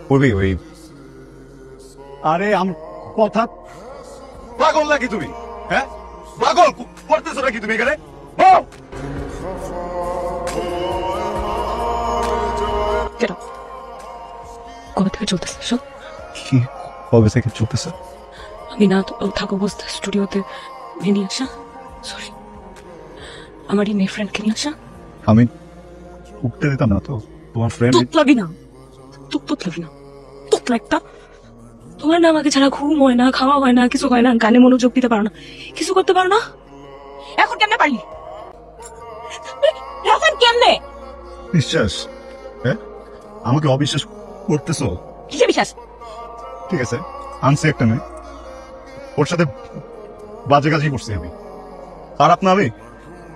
করবি ওই আরে কথা পাগল নাকি তুমি? হ্যাঁ পাগল করতেছো নাকি তুমি এখানে? কবে থেকে চলতেছে সব? কি কবে থেকে চলতেছে? আমি না থাকো বসতে স্টুডিওতে নিয়ে আসা, সরি আমারই মেয়ে ফ্রেন্ডকে নিয়ে আসা। আমি উঠতে দিতাম না তো তোমার ফ্রেন্ড। তোতলাবি না, তোতলাবি না, তোতলা একটা। তোমার না আমাকে ছাড়া ঘুম হয় না, খাওয়া হয় না, কিছু হয় না, গানে মনোযোগ দিতে পারো না, কিছু করতে পারো না। এখন কেমনে পারলি? এখন কেমনে? বিশ্বাস? হ্যাঁ আমাকে অবিশ্বাস করতেছো? কিসে বিশ্বাস? ঠিক আছে আনছি একটা মেয়ে, ওর সাথে বাজে কাজই করছি আমি। খারাপ না আমি?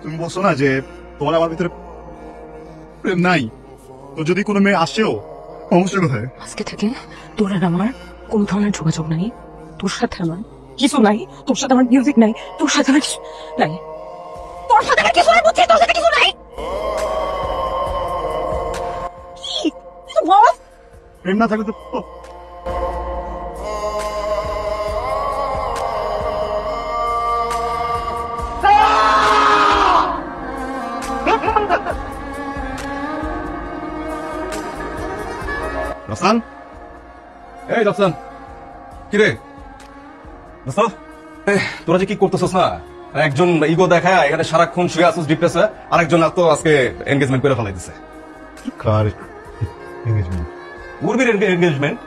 তুমি বলছো না যে তোমার আমার ভিতরে প্রেম নাই, তো যদি কোনো মেয়ে আসেও সমস্যা কোথায়? আজকে থেকে তোর আর আমার কোন ধরনের যোগাযোগ নাই, তোর সাথে আমার কিছু নাই, তোর সাথে আমার মিউজিক নাই, তোর সাথে আমার কিছু নাই, তোর সাথে আমার কিছু নাই, বুঝছিস? তোর সাথে কিছু নাই। কি বল? প্রেম না থাকলে তো রসান। এই রফসান, কিরে তোরা যে কি করতেছস না? একজন ইগো দেখায় এখানে সারাক্ষণ শুয়ে আসছিস ডিপ্রেসে, আরেকজন তো আজকে এনগেজমেন্ট করে ফেলাই দিছে। কার এনগেজমেন্ট? উর্বির এনগেজমেন্ট।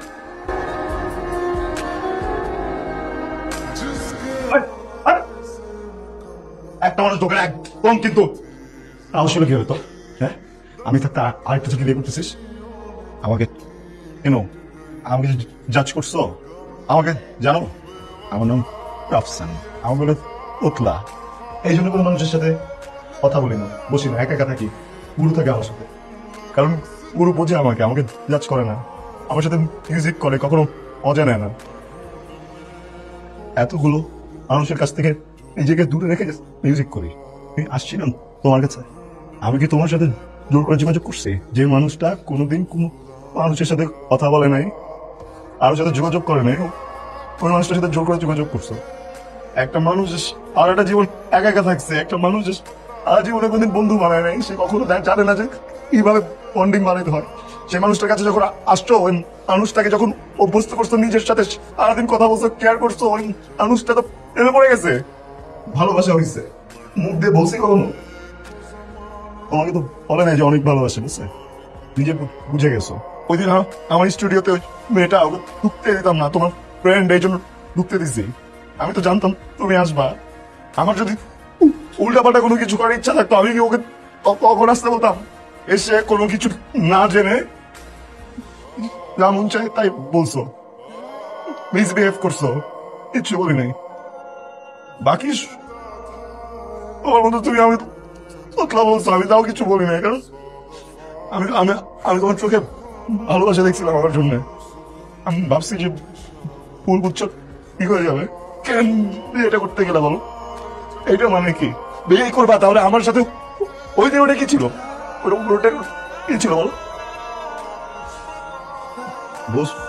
একটা মানুষ দোকানে একদম কিন্তু আসলে কি হতো? হ্যাঁ আমি থাকতে আরেকটা চোখে বিয়ে করতেছিস আমাকে? কেন আমাকে জাজ করছো? আমাকে জানো? আমার নাম রফসান, আমার বলে উতলা। এই জন্য কোনো মানুষের সাথে কথা বলি না, বসি না, একা একা থাকি। গুরু থাকে আমার সাথে, কারণ গুরু বোঝে আমাকে, আমাকে জাজ করে না, আমার সাথে মিউজিক করে, কখনো মজা নেয় না। এতগুলো মানুষের কাছ থেকে নিজেকে দূরে রেখে মিউজিক করি। আমি আসছিলাম তোমার কাছে, আমি কি তোমার সাথে জোর করে যোগাযোগ করছি? যে মানুষটা কোনোদিন কোনো মানুষের সাথে কথা বলে নাই, কারোর সাথে যোগাযোগ করে নাই, ওই মানুষটার সাথে জোর করে যোগাযোগ করছো। একটা মানুষ আর একটা জীবন একা একা থাকছে, একটা মানুষ আর জীবনে কোনদিন বন্ধু বানায় নাই, সে কখনো জানে না যে কিভাবে বন্ডিং বানাইতে হয়। সেই মানুষটার কাছে যখন আসছো, ওই মানুষটাকে যখন অভ্যস্ত করছো, নিজের সাথে সারাদিন কথা বলছো, কেয়ার করছো, ওই মানুষটা তো প্রেমে পড়ে গেছে, ভালোবাসা হয়েছে। মুখ দিয়ে বলছি কখনো? তোমাকে তো বলে নাই যে অনেক ভালোবাসে, বুঝছে? নিজে বুঝে গেছো। ওই দিন আমার স্টুডিওতে ওই মেয়েটা ওকে ঢুকতে দিতাম না, তোমার ফ্রেন্ড এই জন্য ঢুকতে দিছি। আমি তো জানতাম তুমি আসবা। আমার যদি উল্টাপাল্টা কোনো কিছু করার ইচ্ছা থাকতো, আমি কি ওকে তখন আসতে বলতাম? এসে কোনো কিছু না জেনে যা মন চাই তাই বলছো, মিসবিহেভ করছো, কিচ্ছু বলি নাই। বাকি তোমার মতো তুমি আমি তোতলা বলছো, আমি তাও কিছু বলি নাই, কারণ আমি আমি আমি তোমার চোখে ভালোবাসা দেখছিলাম আমার জন্য। আমি ভাবছি যে ফুল গুচ্ছ ঠিক হয়ে যাবে। কেন এটা করতে গেলে বলো? এইটা মানে কি? বিয়ে করবা তাহলে আমার সাথে? ওই দিন ওটা কি ছিল? ওটা কি ছিল বলো?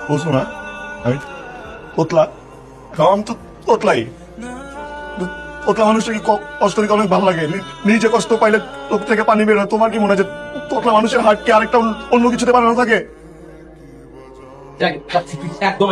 বসো না, আমি তোতলা, আমি তো তোতলাই। তোতলা মানুষটা কি কষ্ট দিতে অনেক ভালো লাগে, নিজে কষ্ট পাইলে চোখ থেকে পানি বের হয়। তোমার কি মনে হয় যে তোতলা মানুষের হার্ট কি আরেকটা অন্য কিছুতে বানানো থাকে? একদম